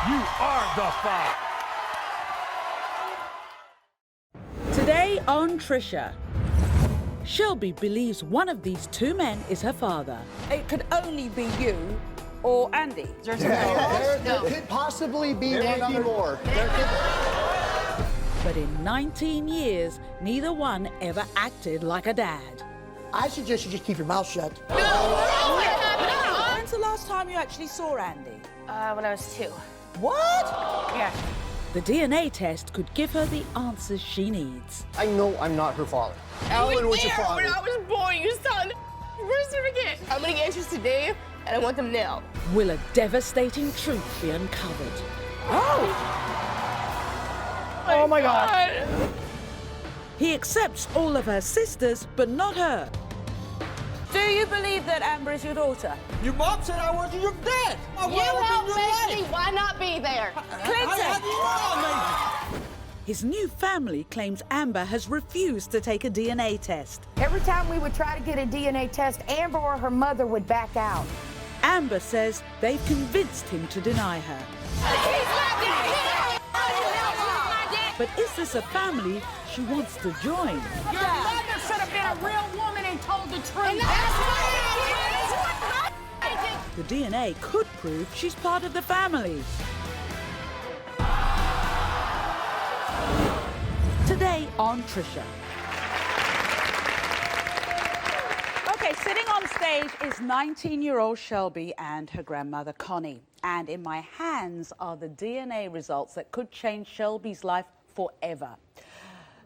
You are the father. Today on Trisha, Shelby believes one of these two men is her father. It could only be you or Andy. There could possibly be one more. But in 19 years, neither one ever acted like a dad. I suggest you just keep your mouth shut. When's the last time you actually saw Andy? When I was 2. What? Yeah. The DNA test could give her the answers she needs. I know I'm not her father. Alan was your father. When I was born, you saw the birth certificate. I'm gonna get answers today, and I want them now. Will a devastating truth be uncovered? Oh my God. He accepts all of her sisters, but not her. Do you believe that Amber is your daughter? Your mom said I wasn't your dad. You helped make me. Why not be there? Clinton! His new family claims Amber has refused to take a DNA test. Every time we would try to get a DNA test, Amber or her mother would back out. Amber says they've convinced him to deny her. But is this a family she wants to join? Your mother should have been a real woman and told the truth. The DNA could prove she's part of the family. Today on Trisha. Okay, sitting on stage is 19-year-old Shelby and her grandmother Connie. And in my hands are the DNA results that could change Shelby's life forever.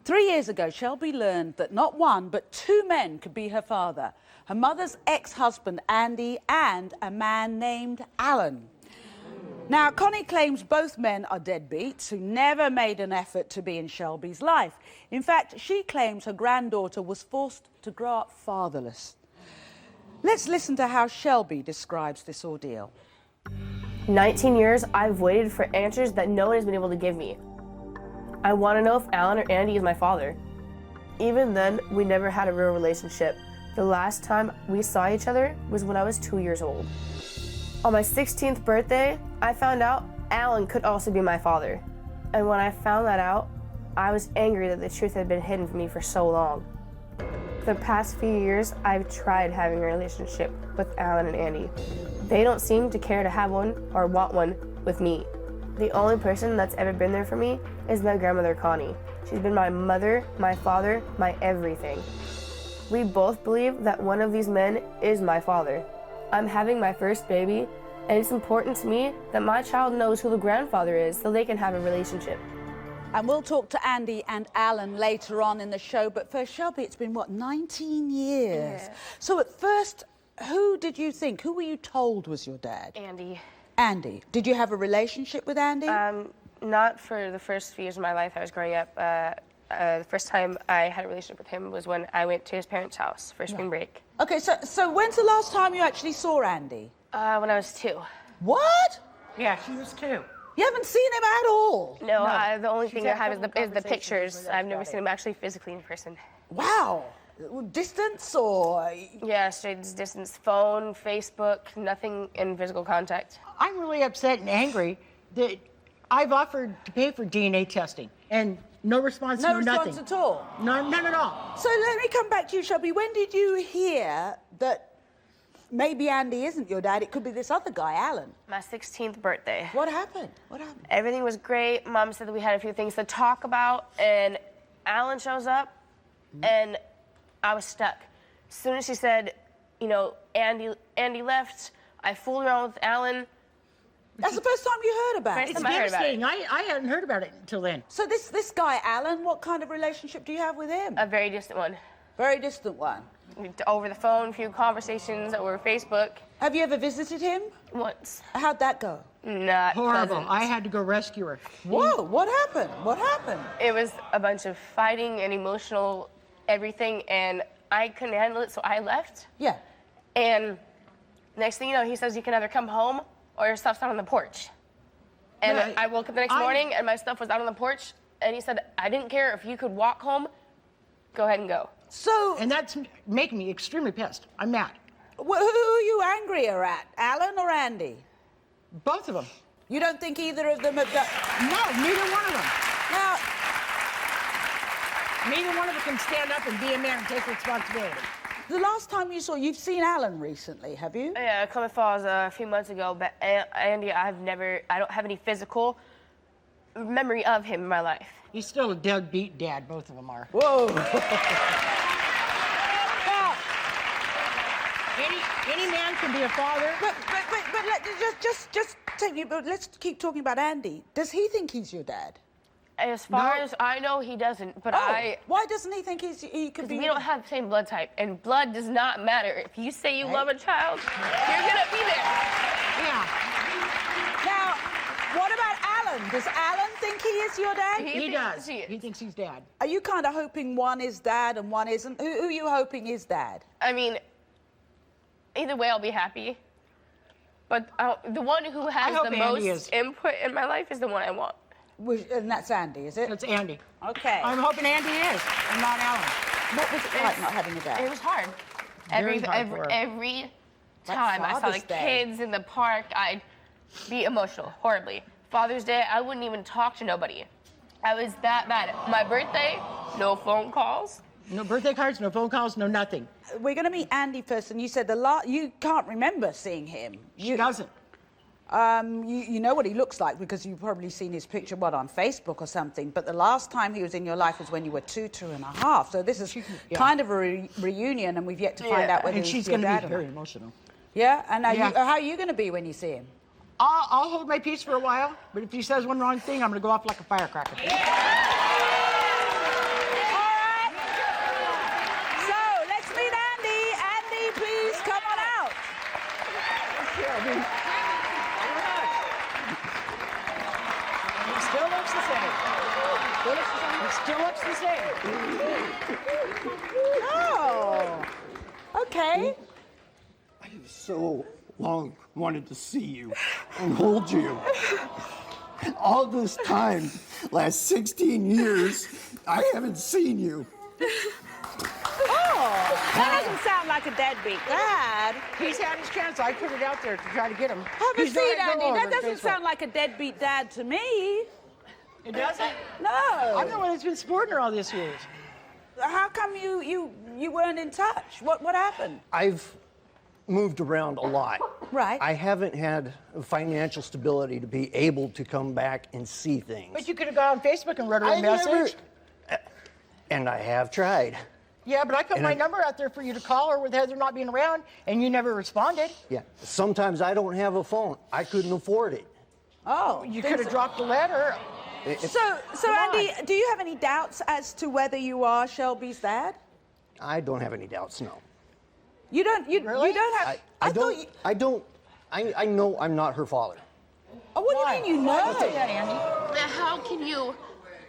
3 years ago, Shelby learned that not one, but two men could be her father. Her mother's ex-husband, Andy, and a man named Alan. Now, Connie claims both men are deadbeats who never made an effort to be in Shelby's life. In fact, she claims her granddaughter was forced to grow up fatherless. Let's listen to how Shelby describes this ordeal. 19 years, I've waited for answers that no one has been able to give me. I want to know if Alan or Andy is my father. Even then, we never had a real relationship. The last time we saw each other was when I was 2 years old. On my 16th birthday, I found out Alan could also be my father. And when I found that out, I was angry that the truth had been hidden from me for so long. For the past few years, I've tried having a relationship with Alan and Andy. They don't seem to care to have one or want one with me. The only person that's ever been there for me is my grandmother, Connie. She's been my mother, my father, my everything. We both believe that one of these men is my father. I'm having my first baby, and it's important to me that my child knows who the grandfather is so they can have a relationship. And we'll talk to Andy and Alan later on in the show, but first, Shelby, it's been, what, 19 years? Yeah. So at first, who did you think, who were you told was your dad? Andy. Andy. Did you have a relationship with Andy? Not for the first few years of my life I was growing up. The first time I had a relationship with him was when I went to his parents' house for spring break. Okay, so when's the last time you actually saw Andy? When I was 2. What? Yeah, she was 2. You haven't seen him at all? No, the only thing I have is the pictures. I've never seen him actually physically in person. Wow. Distance or? Yeah, straight distance, phone, Facebook, nothing in physical contact. I'm really upset and angry that I've offered to pay for DNA testing, and no response, No nothing. response at all? None at all. So let me come back to you, Shelby. When did you hear that maybe Andy isn't your dad? It could be this other guy, Alan. My 16th birthday. What happened? What happened? Everything was great. Mom said that we had a few things to talk about, and Alan shows up, and I was stuck. As soon as she said, you know, Andy left, I fooled around with Alan. That's the first time you heard about it. First It's time I heard about it. devastating. I hadn't heard about it until then. So this guy, Alan, what kind of relationship do you have with him? A very distant one. Very distant one. Over the phone, a few conversations over Facebook. Have you ever visited him? Once. How'd that go? Not Horrible. pleasant. I had to go rescue her. Whoa, what happened? What happened? It was a bunch of fighting and emotional everything, and I couldn't handle it, so I left. Yeah. And next thing you know, he says you can either come home or your stuff's out on the porch. And Yeah, I woke up the next morning and my stuff was out on the porch, and he said, I didn't care if you could walk home, go ahead and go. So, And that's making me extremely pissed. I'm mad. who are you angrier at, Alan or Andy? Both of them. You don't think either of them have done... No, neither one of them. Now, Neither one of them can stand up and be a man and take responsibility. the last time you've seen Alan recently, have you? Yeah, Comet Falls a few months ago, but Andy, I don't have any physical memory of him in my life. He's still a deadbeat dad, both of them are. Whoa. Now, Any man can be a father. but let's keep talking about Andy. Does he think he's your dad? As far as I know, he doesn't, but Why doesn't he think he could be? we don't have the same blood type, and blood does not matter. If you say you love a child, you're gonna be there. Yeah. Now, what about Alan? Does Alan think he is your dad? He does. He thinks he's dad. Are you kind of hoping one is dad and one isn't? Who are you hoping is dad? I mean, either way, I'll be happy. But the one who has hope the Andy most is. input in my life is the one I want. And that's Andy, is it? It's Andy. Okay. I'm hoping Andy is, and not Alan. What was it like not having a dad? It was hard. Very hard for her. Every time I saw Father's the Day. kids in the park, I'd be emotional, horribly. Father's Day, I wouldn't even talk to nobody. I was that bad. My birthday, no phone calls. No birthday cards, no phone calls, no nothing. We're going to meet Andy first, and you said you can't remember seeing him. She doesn't. You know what he looks like because you've probably seen his picture, on Facebook or something. But the last time he was in your life was when you were 2.5. So this is kind of a reunion, and we've yet to find out whether And he's she's your going to dad be or very not. emotional. Yeah, and Yeah. how are you going to be when you see him? I'll hold my peace for a while, but if he says one wrong thing, I'm going to go off like a firecracker. All right. So let's meet Andy. Andy, please come on out. He still looks the same. He still looks the same. Oh, okay. I have so long wanted to see you and hold you. And all this time, last 16 years, I haven't seen you. That doesn't sound like a deadbeat dad. He's had his chance. I put it out there to try to get him. Have a He's not seat, gonna go Andy. That over doesn't Facebook. sound like a deadbeat dad to me. It doesn't? No. I'm the one that's been supporting her all these years. How come you weren't in touch? What happened? I've moved around a lot. Right. I haven't had financial stability to be able to come back and see things. But you could have gone on Facebook and wrote her a I message. And I have tried. Yeah, but I put my number out there for you to call her with Heather not being around, and you never responded. Yeah. Sometimes I don't have a phone. I couldn't afford it. Oh, You could have dropped a letter. So Andy, do you have any doubts as to whether you are Shelby's dad? I don't have any doubts, no. You don't. You Really? don't have. I know I'm not her father. Oh, what do you mean you know? Say that, Andy.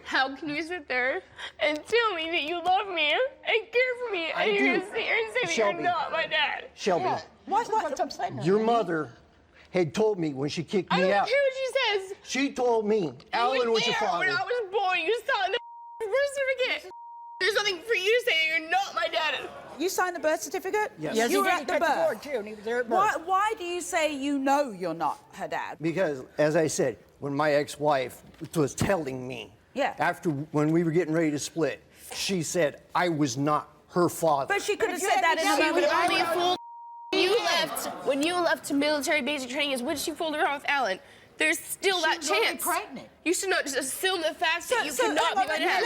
How can you sit there and tell me that you love me and care for me, I and you're do. gonna sit here and say that Shelby. you're not my dad? Shelby, What's upsetting her? your mother had told me when she kicked I me don't care out. what she says. She told me Alan was your there father. When I was born, you saw the birth certificate. There's nothing for you to say that you're not my dad. You signed the birth certificate? Yes. Yes, You he were did. at He the cut the birth. cord, too, and he was there at birth. Why do you say you know you're not her dad? Because, as I said, when my ex-wife was telling me, after when we were getting ready to split, she said I was not her father. But she could have said that in a She moment. would only fool when you left to military basic training is when she fooled around with Alan. There's still that was already chance. pregnant. You should not just assume the fact that you cannot be my dad.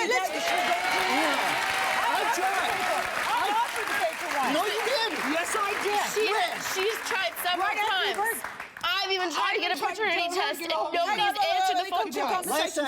I offered to pay for one. No, you didn't. Yes, I did. She's tried several Right after the times. birth. I've even tried to get a tried to paternity tell her to test, get and all- nobody's answered the phone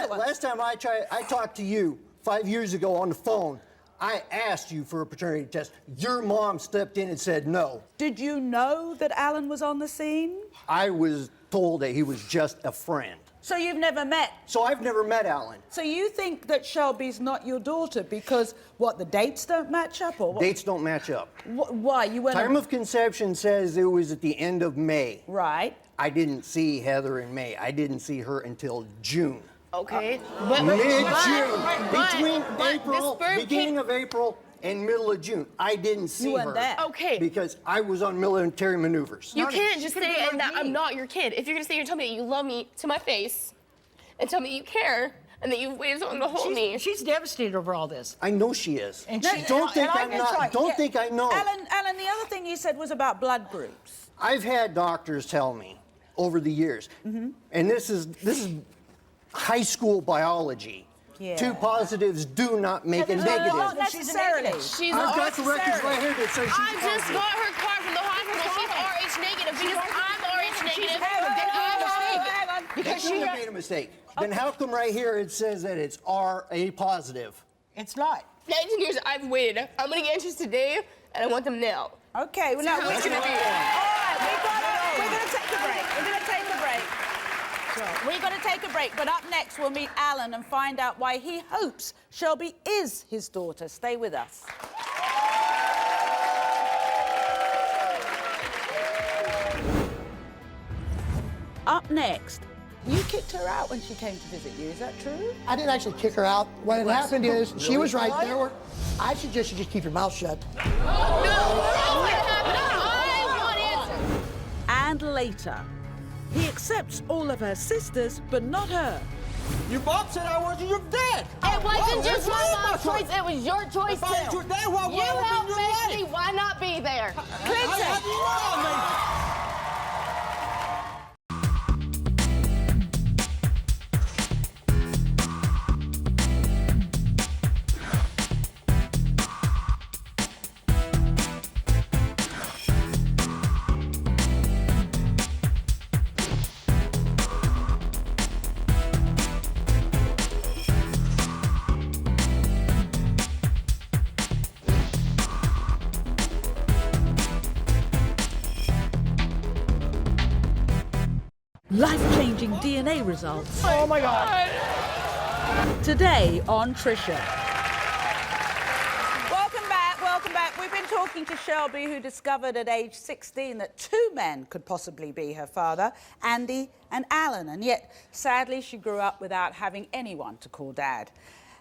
call. Last time I talked to you 5 years ago on the phone, I asked you for a paternity test. Your mom stepped in and said no. Did you know that Alan was on the scene? I was told that he was just a friend. So you've never met? So I've never met Alan. So you think that Shelby's not your daughter because, the dates don't match up? Or what? Dates don't match up. Why? You went... Time of conception says it was at the end of May. Right. I didn't see Heather in May. I didn't see her until June. Okay. But Mid-June. but Between the April, sperm beginning of April in middle of June. I didn't see weren't her. there. Okay. Because I was on military maneuvers. You can't just could've say been that like I'm me. not your kid. If you're gonna say and tell me that you love me to my face, and tell me you care, and that you've waited so long to hold me. She's devastated over all this. I know she is. And No, she, Don't think and I'm been not. trying- Don't yeah. think I know. Alan, the other thing you said was about blood groups. I've had doctors tell me over the years, and this is high school biology. Yeah. 2 positives do not make a negative. Not necessarily. She's I've got the records right here that say she's I just positive. got her card from the hospital. She's RH negative because I'm RH negative. Hang on, Then I'm a hang on. Because she made a mistake. Then how come right here it says that it's RA positive? It's not. 19 years I've waited. I'm gonna get answers today, and I want them now. Okay, well, now we're That's going to what I want. we're going to take a break. We're going to take a break. We're going to take a break, but up next we'll meet Alan and find out why he hopes Shelby is his daughter. Stay with us. Up next, you kicked her out when she came to visit you. Is that true? I didn't actually kick her out. What had happened is she was right. There were. I suggest you just keep your mouth shut. And later, he accepts all of her sisters, but not her. Your mom said I wasn't your dad. It wasn't just my mom's choice, it was your choice If I was too. your dad, why You would I helped be make your me, life? why not be there? How do you know I made it? Life-changing DNA results. Oh my God. Today on Trisha. Welcome back, welcome back. We've been talking to Shelby, who discovered at age 16 that 2 men could possibly be her father, Andy and Alan. And yet, sadly, she grew up without having anyone to call dad.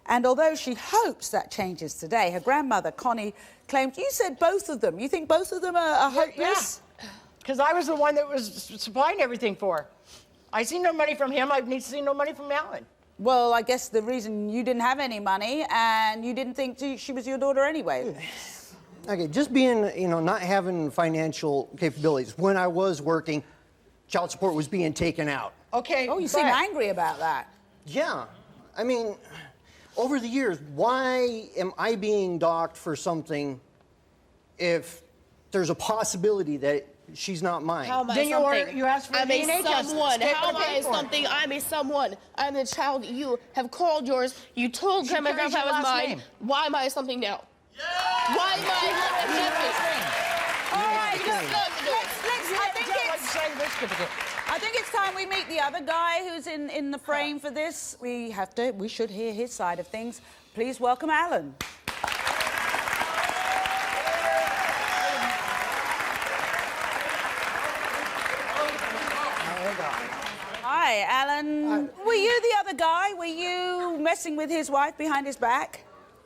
And although she hopes that changes today, her grandmother, Connie, claimed, you said both of them. You think both of them are hopeless? Because I was the one that was supplying everything for her. I see no money from him. I need to see no money from Alan. Well, I guess the reason you didn't have any money and you didn't think she was your daughter anyway. Okay, just being, not having financial capabilities. When I was working, child support was being taken out. Okay. Oh, you seem angry about that. Yeah, I mean, over the years, why am I being docked for something if there's a possibility that she's not mine? How am I Then something? you asked for a I'm DNA a test. someone. Take How the am I money for it. something? I'm a someone. I'm the child you have called yours. You told She grandma carries grandpa your was last mine. name. Why am I something now? Why am I All right, look, I think it's time we meet the other guy who's in the frame for this. We should hear his side of things. Please welcome Alan. Hi, Alan. Were you the other guy? Were you messing with his wife behind his back?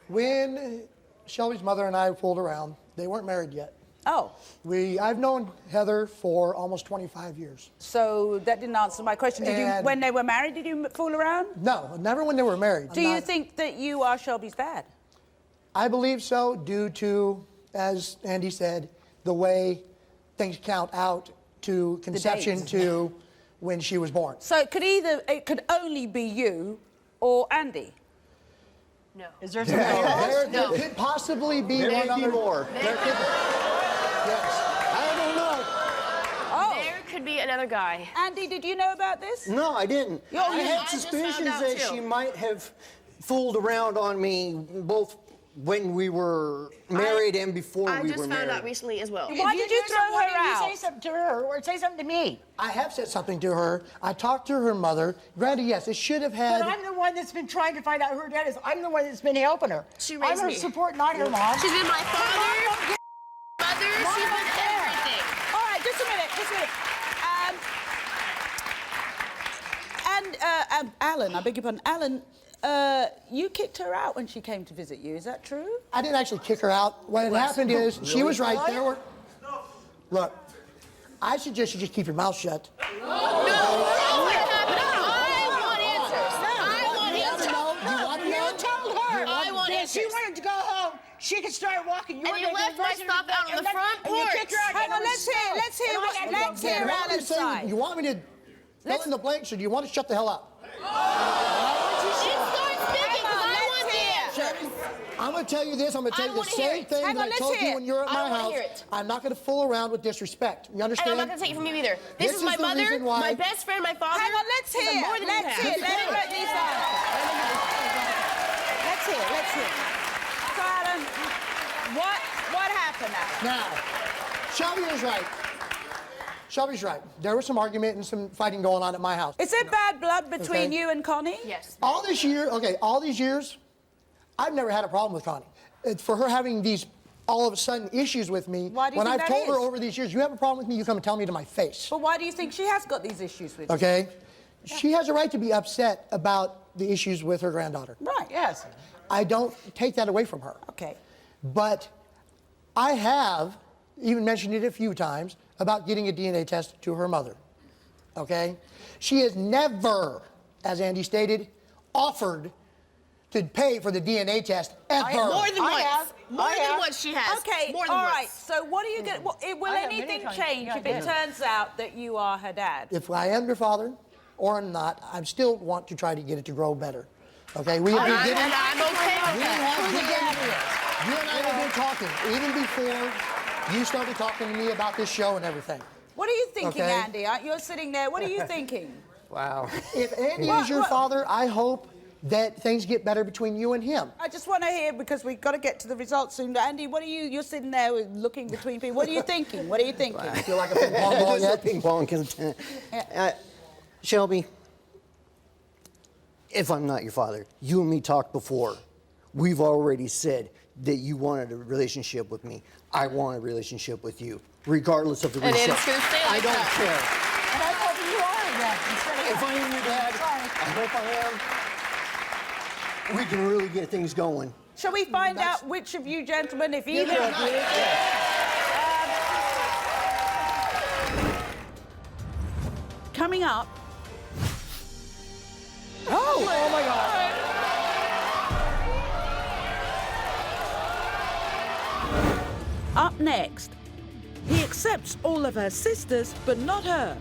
When Shelby's mother and I fooled around, they weren't married yet. Oh, I've known Heather for almost 25 years. so that didn't answer my question. And- When they were married, did you fool around? No, never when they were married. Do you think that you are Shelby's dad? I believe so, due to, as Andy said, the way things count out to conception dates. to when she was born. So it could only be you or Andy. No. Is there something There else? could possibly be There one may be other. more. Yes. I don't know. Oh, There could be another guy. Andy, did you know about this? No, I didn't. I I had just suspicions found out that too. she might have fooled around on me both when we were married and before I we just were found married. out recently as well. Why did you throw Why her didn't you out? say something to her or say something to me? I have said something to her. I talked to her mother. Granted, yes, it should have had. But I'm the one that's been trying to find out who her dad is. I'm the one that's been helping her. She I'm raised her me. support, not her mom. She's been my father, mother, she's been everything. All right, just a minute. And Alan, I beg your pardon, Alan, you kicked her out when she came to visit you. Is that true? I didn't actually kick her out. What had happened is, she was right. There were... Look, I suggest you just keep your mouth shut. She wanted to go home. She could start walking. And you left my stuff out on the front porch. Hang on, let's hear Alan's side. You want me to fill in the blanks, or do you want to shut the hell up? Shelby, I'm going to tell you this. I'm going to tell you the same thing that I told you when you were at my house. I'm not going to fool around with disrespect. You understand? And I'm not going to take it from you either. This is my mother, my best friend, my father. Hang on, let's hear. Let's hear. Let's hear. So, Alan, what happened, Alan? Now, Shelby is right. Shelby's right. There was some argument and some fighting going on at my house. Is there bad blood between you and Connie? Yes. All these years, I've never had a problem with Connie. For her having these all of a sudden issues with me, when I've told her over these years, you have a problem with me, you come and tell me to my face. But why do you think she has got these issues with you? Okay? She has a right to be upset about the issues with her granddaughter. Right, yes. I don't take that away from her. Okay. But I have even mentioned it a few times about getting a DNA test to her mother. Okay? She has never, as Andy stated, offered to pay for the DNA test ever. More than once. More than once she has. Okay, all right. So what are you going to... Will anything change if it turns out that you are her dad? If I am your father or not, I still want to try to get it to grow better. Okay? We have been getting... I'm okay with that. You and I have been talking, even before you started talking to me about this show and everything. What are you thinking, Andy? You're sitting there. What are you thinking? Wow. If Andy is your father, I hope that things get better between you and him. I just want to hear, because we've got to get to the results soon. Andy, what are you're sitting there looking between people. What are you thinking? What are you thinking? I feel like a ping pong ball yet? Ping pong. Shelby, if I'm not your father, you and me talked before. We've already said that you wanted a relationship with me. I want a relationship with you, regardless of the result. And it's going to stay like I don't that. care. And I told you are that instead of... If I am your dad, I hope I am. We can really get things going. Shall we find out which of you gentlemen, if either of you... Coming up... Oh my God. Up next, he accepts all of her sisters, but not her.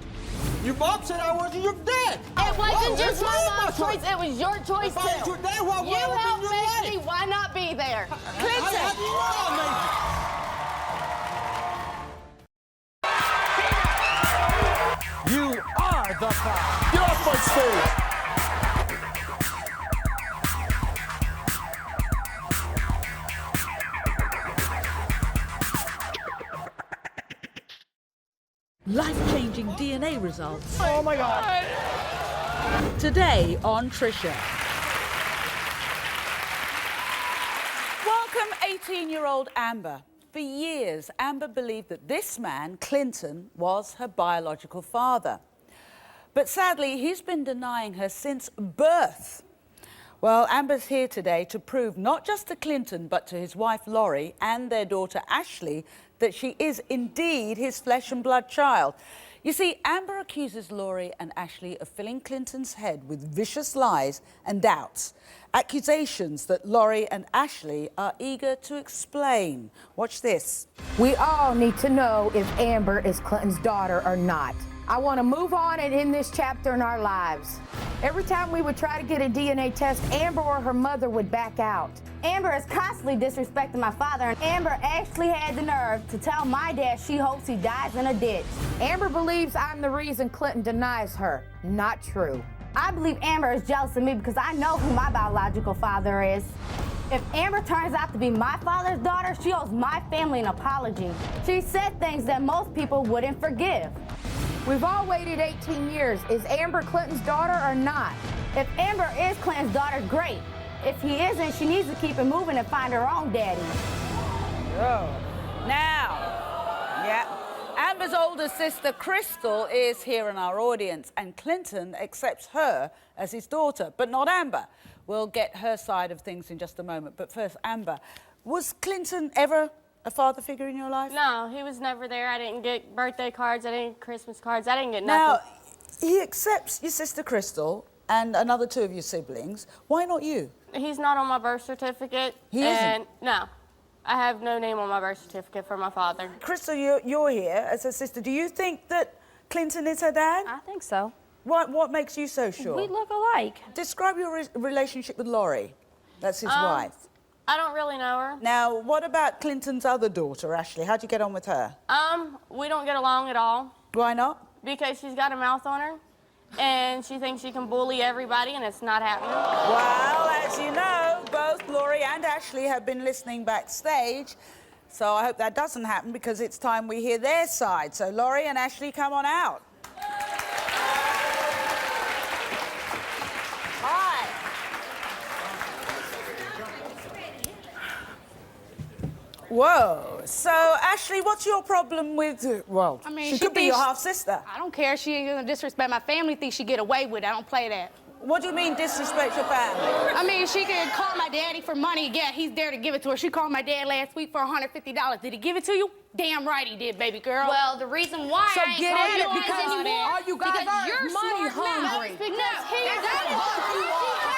Your mom said I wasn't your dad. It wasn't just my mom's choice, it was your choice If I was too. your dad, why You helped would I make me, why not be there? How do you know I made you? You are the father. Get off my stage. Life-changing DNA results. Oh my God. Today on Trisha. Welcome, 18-year-old Amber. For years, Amber believed that this man, Clinton, was her biological father. But sadly, he's been denying her since birth. Well, Amber's here today to prove not just to Clinton, but to his wife, Laurie, and their daughter, Ashley, that she is indeed his flesh and blood child. You see, Amber accuses Laurie and Ashley of filling Clinton's head with vicious lies and doubts. Accusations that Laurie and Ashley are eager to explain. Watch this. We all need to know if Amber is Clinton's daughter or not. I want to move on and end this chapter in our lives. Every time we would try to get a DNA test, Amber or her mother would back out. Amber is constantly disrespecting my father, and Amber actually had the nerve to tell my dad she hopes he dies in a ditch. Amber believes I'm the reason Clinton denies her. Not true. I believe Amber is jealous of me because I know who my biological father is. If Amber turns out to be my father's daughter, she owes my family an apology. She said things that most people wouldn't forgive. We've all waited 18 years. Is Amber Clinton's daughter or not? If Amber is Clinton's daughter, great. If he isn't, she needs to keep it moving and find her own daddy. Oh. Now, Amber's older sister, Crystal, is here in our audience, and Clinton accepts her as his daughter, but not Amber. We'll get her side of things in just a moment. But first, Amber, was Clinton ever a father figure in your life? No, he was never there. I didn't get birthday cards. I didn't get Christmas cards. I didn't get nothing. Now, he accepts your sister, Crystal, and another two of your siblings. Why not you? He's not on my birth certificate. He isn't? No. I have no name on my birth certificate for my father. Crystal, you're here as her sister. Do you think that Clinton is her dad? I think so. What makes you so sure? We look alike. Describe your relationship with Laurie. That's his wife. I don't really know her. Now, what about Clinton's other daughter, Ashley? How'd you get on with her? We don't get along at all. Why not? Because she's got a mouth on her, and she thinks she can bully everybody, and it's not happening. Well, as you know, both Laurie and Ashley have been listening backstage, so I hope that doesn't happen because it's time we hear their side. So, Laurie and Ashley, come on out. Hi. Whoa. So, Ashley, what's your problem with... Well, I mean, she could be your half-sister. I don't care. She ain't gonna disrespect my family. Think she get away with it. I don't play that. What do you mean disrespect your family? I mean, she could call my daddy for money. Yeah, he's there to give it to her. She called my dad last week for $150. Did he give it to you? Damn right he did, baby girl. Well, the reason why So I ain't get called at you it guys because anymore, all you guys because are you're is money smart now. hungry. Because No, he that's got it. what you are.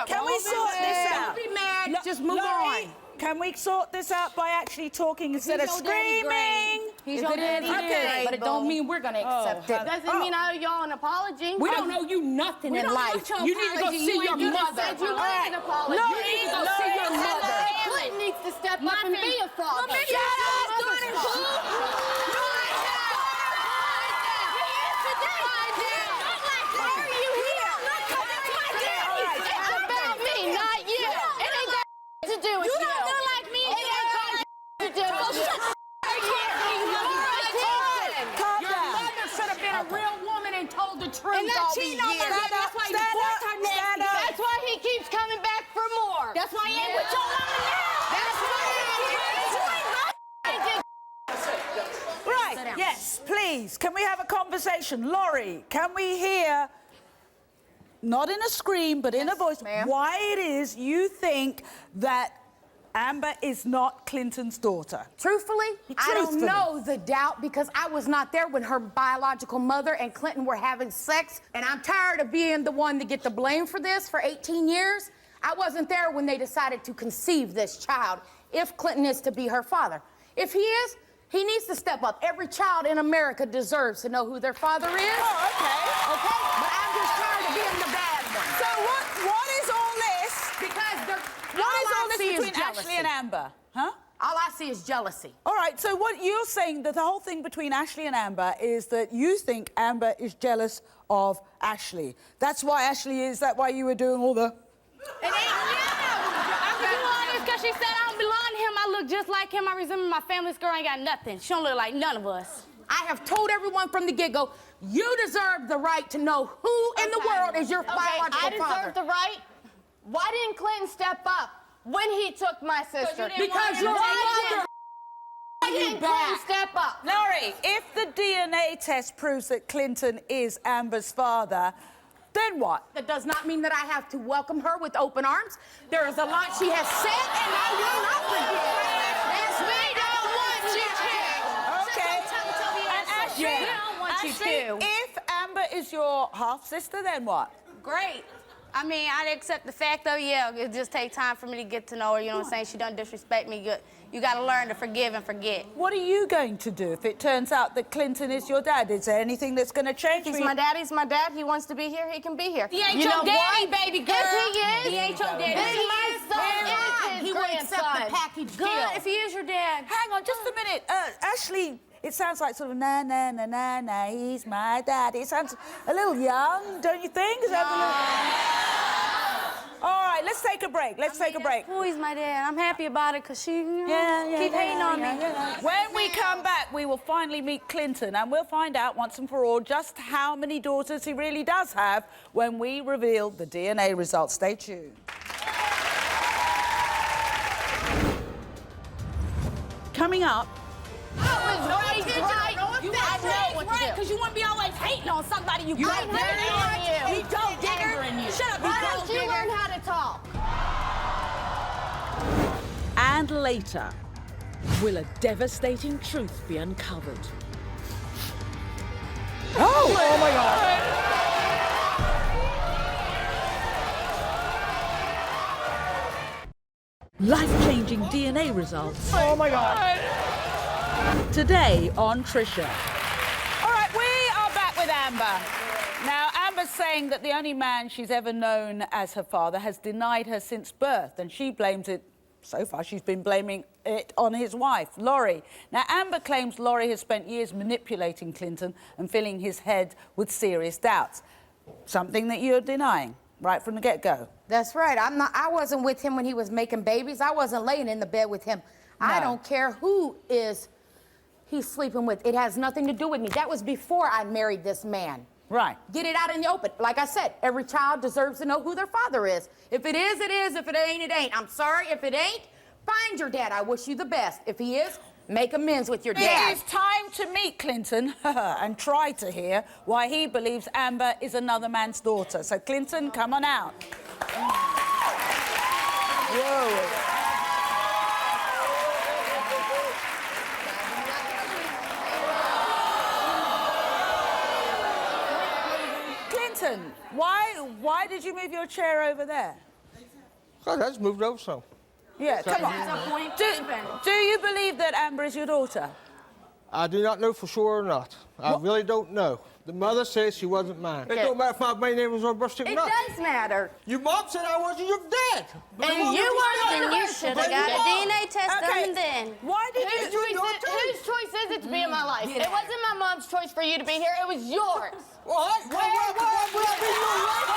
Can we sort this out? Don't be mad. Just move Laurie, on. can we sort this out by actually talking instead of He's your daddy, screaming? He's your daddy, Okay. but it don't mean we're gonna accept it. Doesn't mean I owe y'all an apology. We don't owe you nothing We in don't life. want your You need to go apology. see your You just mother. said you wanted an apology. You need to go see your mother. Clinton needs to step up and be a father. And that cheating on my dad, that's why That's why he keeps coming back for more. That's why he ain't with your mama now. That's why Right, yes, please. Can we have a conversation? Laurie, can we hear, not in a scream, but in a voice, why it is you think that Amber is not Clinton's daughter? Truthfully, I don't know the doubt because I was not there when her biological mother and Clinton were having sex, and I'm tired of being the one to get the blame for this for 18 years. I wasn't there when they decided to conceive this child, if Clinton is to be her father. If he is, he needs to step up. Every child in America deserves to know who their father is. Oh, okay. Okay? But I'm just tired of being the bad one. So what is all this? Because they're... What is all this between Ashley and Amber? Huh? All I see is jealousy. All right, so what you're saying, that the whole thing between Ashley and Amber is that you think Amber is jealous of Ashley. That's why Ashley is, that why you were doing all the... It ain't, I could do all this because she said I don't belong to him. I look just like him. I resemble my family's girl. I ain't got nothing. She don't look like none of us. I have told everyone from the get-go, you deserve the right to know who in the world is your biological I deserve father. the right. Why didn't Clinton step up when he took my sister? Because your mother Why didn't Clinton step up? Laurie, if the DNA test proves that Clinton is Amber's father, then what? That does not mean that I have to welcome her with open arms. There is a lot she has said, and I will not forget. Okay. And Ashley, We don't want you Ashley, to. if Amber is your half-sister, then what? Great. I mean, I'd accept the fact of, yeah, it just take time for me to get to know her, you know what I'm saying? She done disrespect me. You gotta learn to forgive and forget. What are you going to do if it turns out that Clinton is your dad? Is there anything that's going to change? He's my dad. He's my dad. He wants to be here. He can be here. He ain't your daddy, baby girl. Yes, he is. He ain't your daddy. This is my son. He will accept the package deal. Good, if he is your dad. Hang on, just a minute. Ashley, it sounds like sort of na na na na na. He's my dad. It sounds a little young, don't you think? Is that a little... All right, let's take a break. Let's take a break. Who's my dad? I'm happy about it because she keep hating on me. When we come back, we will finally meet Clinton, and we'll find out once and for all just how many daughters he really does have when we reveal the DNA results. Stay tuned. Coming up. I know what to do. Because you want to be always hating on somebody you got. I'm hating on you. You don't digger. Shut up. Why don't you learn how to talk? And later, will a devastating truth be uncovered? Oh my God. Life-changing DNA results. Oh my God. Today on Trisha. All right, we are back with Amber. Now, Amber's saying that the only man she's ever known as her father has denied her since birth, and she blames it, so far she's been blaming it on his wife, Laurie. Now, Amber claims Laurie has spent years manipulating Clinton and filling his head with serious doubts. Something that you're denying right from the get-go. That's right. I wasn't with him when he was making babies. I wasn't laying in the bed with him. No. I don't care who he's sleeping with. It has nothing to do with me. That was before I married this man. Right. Get it out in the open. Like I said, every child deserves to know who their father is. If it is, it is. If it ain't, it ain't. I'm sorry. If it ain't, find your dad. I wish you the best. If he is, make amends with your dad. It is time to meet Clinton and try to hear why he believes Amber is another man's daughter. So, Clinton, come on out. Whoa. Clinton, why did you move your chair over there? I just moved over some. Yeah, come on. Do you believe that Amber is your daughter? I do not know for sure or not. I really don't know. The mother says she wasn't mine. It don't matter if my name was on birth certificate or not. It does matter. Your mom said I wasn't your dad. And you weren't, then you should have got a DNA test done then. Why did Whose choice is it to be in my life? It wasn't my mom's choice for you to be here. It was yours. What? Why would I be your life?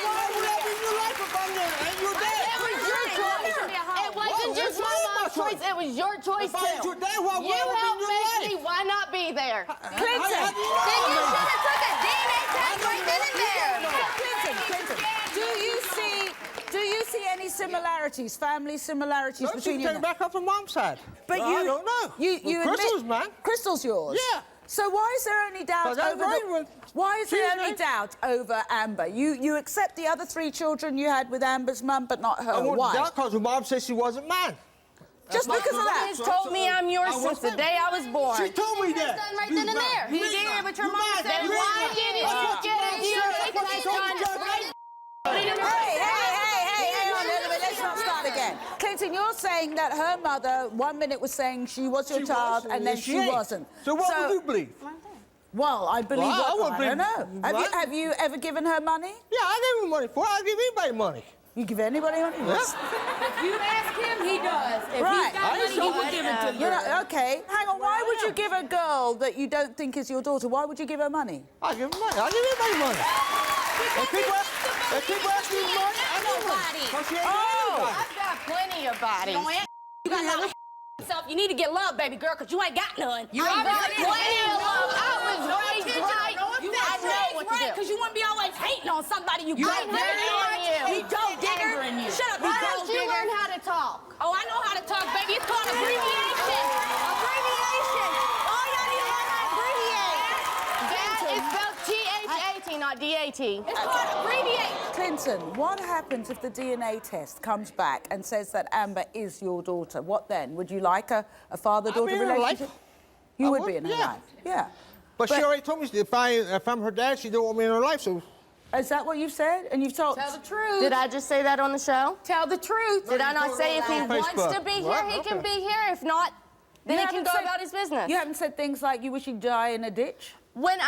Why would I be your life if I'm there and your dad? It was your choice. It wasn't just my mom's choice. It was your choice too. You helped make me. Why not be there? Clinton, then you should have took a DNA test right then and there. Clinton, do you see any similarities, family similarities between you? She came back up from mom's side. But I don't know. You Crystal's mine. Crystal's yours. Yeah. So why is there only doubt over Amber? You accept the other 3 children you had with Amber's mum, but not her. Why? Because her mom said she wasn't mine. Just because of that? She told me I'm yours since the day I was born. She told me that. Done right then and there. He did, but your mom said Then why didn't you get a DNA test done? Hey, hang on a little bit. Let's not start again. Clinton, you're saying that her mother 1 minute was saying she was your child and then she wasn't. So what would you believe? Well, I believe I don't know. Have you ever given her money? Yeah, I gave her money for it. I give anybody money. You give anybody money? Yeah. If you ask him, he does. If Right. he's got money, he would give it to you. Okay, hang on. Why would you give a girl that you don't think is your daughter, why would you give her money? I give her money. I give anybody money. If people ask me money, I give money. I've got plenty of bodies. You got a lot of yourself. You need to get love, baby girl, because you ain't got none. You got plenty of love. I was raised right. I know what to do. Because you want to be always hating on somebody you got. I'm hating on you. You don't digger. Shut up, you Why gold don't you digger. learn how to talk? Oh, I know how to talk, baby. It's called abbreviation. Abbreviation. All y'all need to learn how to abbreviate. That is spelled T-H-A-T, not D-A-T. It's called abbreviate. Clinton, what happens if the DNA test comes back and says that Amber is your daughter? What then? Would you like a father-daughter relationship? You would be in her life. Yeah. But she already told me if I'm her dad, she don't want me in her life, so... Is that what you've said? And you've told... Tell the truth. Did I just say that on the show? Tell the truth. Did I not say if he wants to be here, he can be here? If not, then he can go about his business. You haven't said things like you wish he'd die in a ditch? When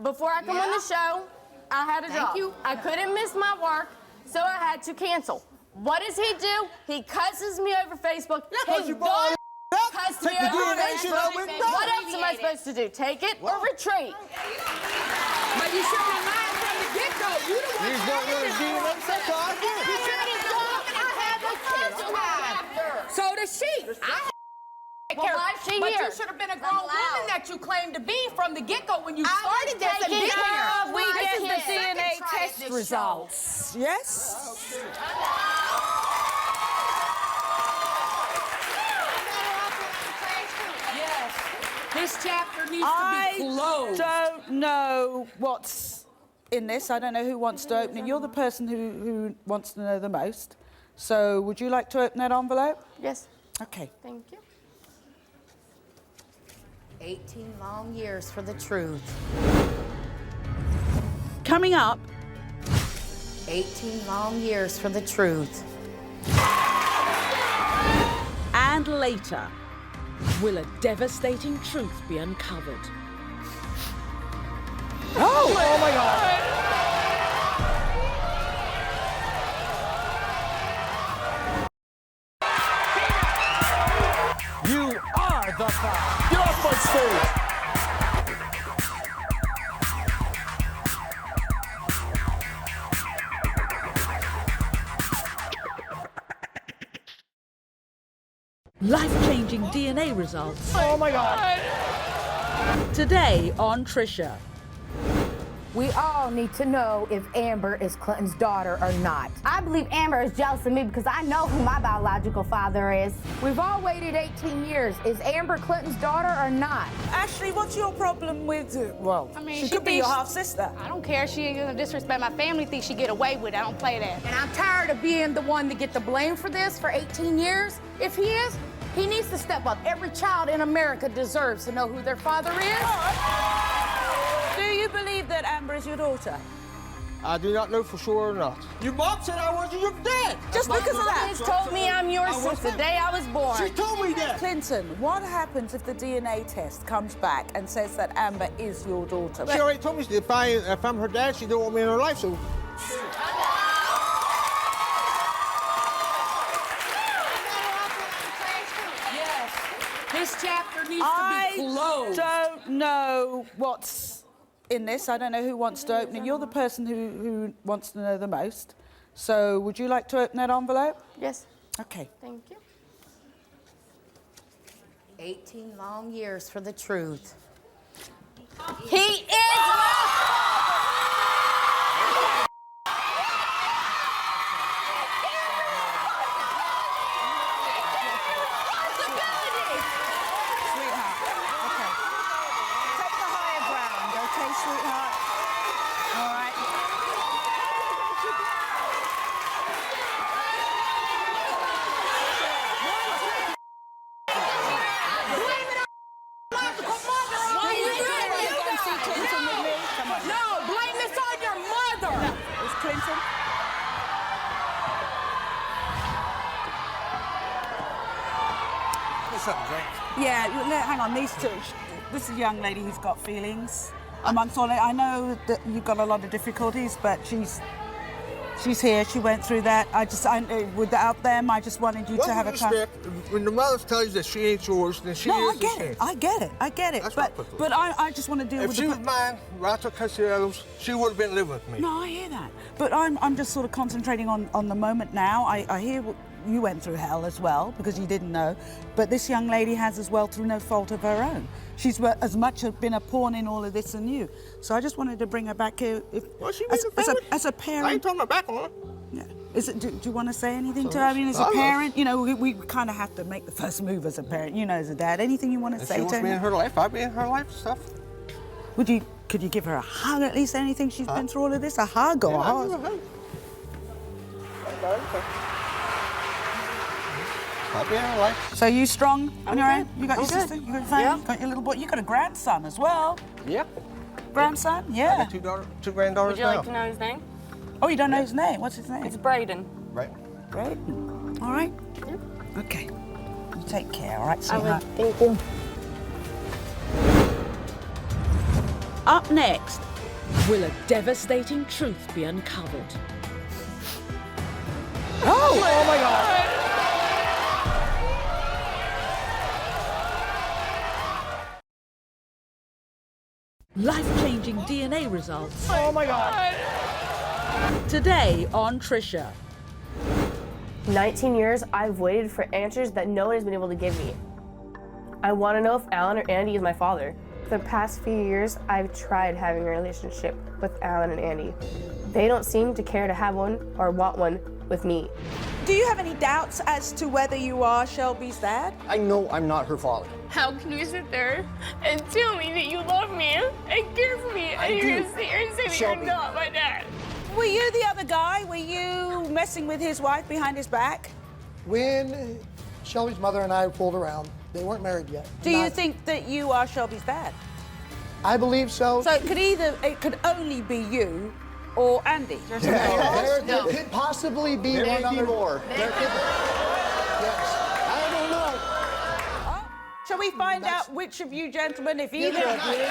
before I come on the show, I had a job. Thank you. I couldn't miss my work, so I had to cancel. What does he do? He cusses me over Facebook. His daughter cussed me over Facebook. What else am I supposed to do? Take it or retreat? But you should have lied from the get-go. You the one You just don't want to do it. That's all I do. You said it's dog and I have no kids alive. So does she. Well, why is she But here? you should have been a grown woman that you claimed to be from the get-go when you started this and taking been here. care of We my get the kids. DNA Second try at test this results. Yes? Yes. This chapter needs to be closed. I don't know what's in this. I don't know who wants to open it. You're the person who wants to know the most. So would you like to open that envelope? Yes. Okay. Thank you. 18 long years for the truth. Coming up, 18 long years for the truth. and later, will a devastating truth be uncovered? Oh my God. You are the five. Get off my stage. Life-changing DNA results. Oh my God. Today on Trisha. We all need to know if Amber is Clinton's daughter or not. I believe Amber is jealous of me because I know who my biological father is. We've all waited 18 years. Is Amber Clinton's daughter or not? Ashley, what's your problem with... well, I mean, she could be your half-sister. I don't care. She ain't gonna disrespect my family. Think she get away with it. I don't play that. And I'm tired of being the one to get the blame for this for 18 years. If he is, he needs to step up. Every child in America deserves to know who their father is. Do you believe that Amber is your daughter? I do not know for sure or not. Your mom said I wasn't your dad. Just because of that? Kids told me I'm yours since the day I was born. She told me that. Clinton, what happens if the DNA test comes back and says that Amber is your daughter? She already told me if I'm her dad, she don't want me in her life, so... Yes. This chapter needs to be closed. I don't know what's in this. I don't know who wants to open it. You're the person who wants to know the most. So would you like to open that envelope? Yes. Okay. Thank you. 18 long years for the truth. He is my Sweetheart, okay. Take the higher ground, okay, sweetheart? All right. Come on. No, blame this on your mother. It's Clinton. What's up, Jake? Yeah, hang on, these two. This is a young lady who's got feelings. Amongst all, I know that you've got a lot of difficulties, but she's here. She went through that. Without them, I just wanted you to have a time. When the mother tells you that she ain't yours, then she No, is. I get it. I get it. I get it. That's But not but I just want to deal If with she the. was mine, right to Castellanos, she would have been living with me. No, I hear that. But I'm just sort of concentrating on the moment now. I hear you went through hell as well because you didn't know. But this young lady has as well through no fault of her own. She's as much been a pawn in all of this than you. So I just wanted to bring her back here. As a parent. I ain't turning my back on her. Yeah. Do you want to say anything to her? I mean, as a parent, you know, we kind of have to make the first move as a parent. You know, as a dad. Anything you want to say If she to wants me in her? her life, I'll be in her life and stuff. Could you give her a hug at least? Anything she's been through all of this? A hug or a I'll hug? give her a hug. I'll be in her life. So you strong on your own? You got your I'm good. sister? You got your family? You got your little boy? You got a grandson as well? Yeah. Grandson? I Yeah. got two granddaughters Would you now. like to know his name? Oh, you don't know his name? What's his name? It's Braden. Right. Great. All right. Okay. You take care, all right, I would. sweetheart? Thank you. Up next, will a devastating truth be uncovered? Oh my God. Life-changing DNA results. Oh my God. Today on Trisha. 19 years, I've waited for answers that no one has been able to give me. I want to know if Alan or Andy is my father. For the past few years, I've tried having a relationship with Alan and Andy. They don't seem to care to have one or want one with me. Do you have any doubts as to whether you are Shelby's dad? I know I'm not her father. How can you sit there and tell me that you love me and care for me, and you're gonna sit here and say that Shelby. you're not my dad? Were you the other guy? Were you messing with his wife behind his back? When Shelby's mother and I fooled around, they weren't married yet. Do you think that you are Shelby's dad? I believe so. So it could only be you or Andy. There could possibly be There one may be other. more. There could, yes. I don't know. Oh, shall we find out which of you gentlemen, if either of you?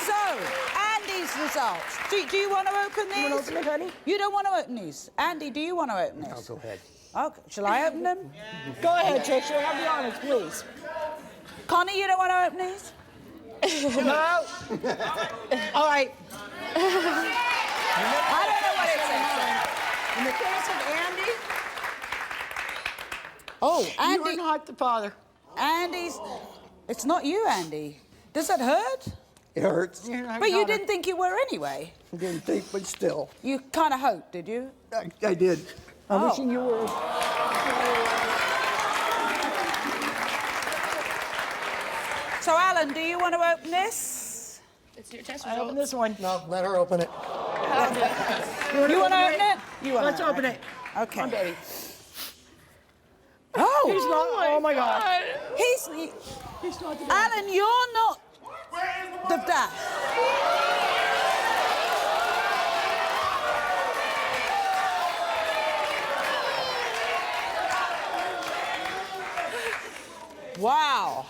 So, Andy's results. Do you want to open these? You want to open it, honey? You don't want to open these. Andy, do you want to open No, this? go ahead. Okay, shall I open them? Go ahead, Trisha. Have the honors, please. Connie, you don't want to open these? No. All right. I don't know what it says. In the case of Andy, Oh, you Andy. are not the father. Andy's. It's not you, Andy. Does that hurt? It hurts. You're not But you daughter. didn't think you were anyway. I didn't think, but still. You kind of hoped, did you? I did. I'm Oh. wishing you were. So, Alan, do you want to open this? It's your test I open this one. No, let her open it. You want to open it? You want Let's open it. Okay. Come on, baby. Oh, He's not. Oh my God. he's not the dad. Alan, you're not the dad. Wow.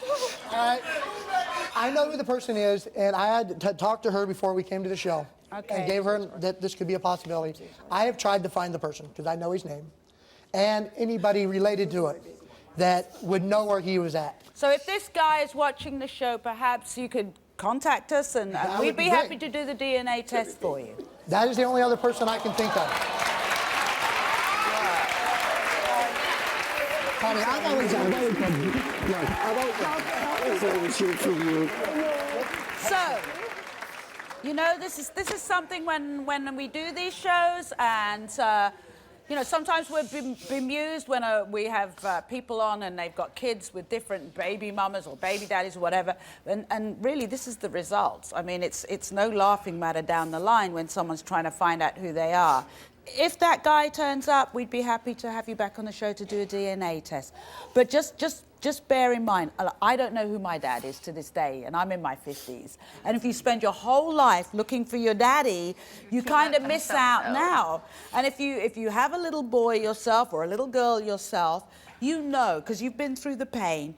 I know who the person is, and I had to talk to her before we came to the show. Okay. And gave her that this could be a possibility. I have tried to find the person, because I know his name, and anybody related to it that would know where he was at. So if this guy is watching the show, perhaps you could contact us and That we'd would be be happy great. to do the DNA test for you. That is the only other person I can think of. Honey, I've always cheered for you. So, you know, this is something when we do these shows, and you know, sometimes we're bemused when we have people on and they've got kids with different baby mamas or baby daddies or whatever, and really this is the results. I mean, it's no laughing matter down the line when someone's trying to find out who they are. If that guy turns up, we'd be happy to have you back on the show to do a DNA test. But just bear in mind, I don't know who my dad is to this day, and I'm in my 50s. And if you spend your whole life looking for your daddy, you kind of miss out now. And if you have a little boy yourself or a little girl yourself, you know, because you've been through the pain,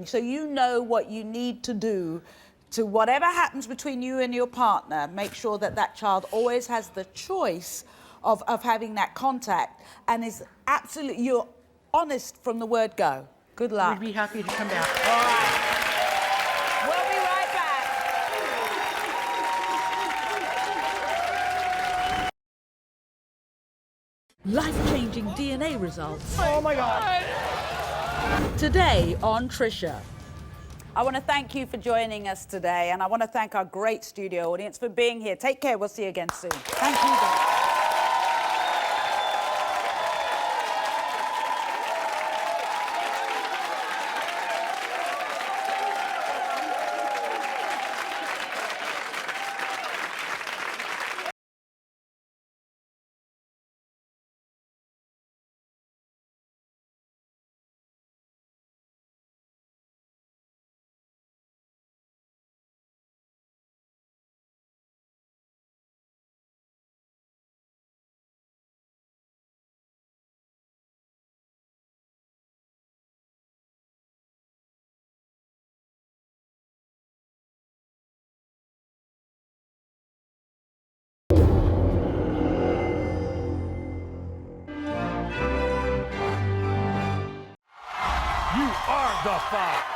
so you know what you need to do to whatever happens between you and your partner, make sure that that child always has the choice of having that contact and is absolutely, you're honest from the word go. Good luck. We'd be happy to come back. All right. We'll be right back. Life-changing DNA results. Oh my God. Today on Trisha. I want to thank you for joining us today, and I want to thank our great studio audience for being here. Take care. We'll see you again soon. Thank you, guys. You are the father.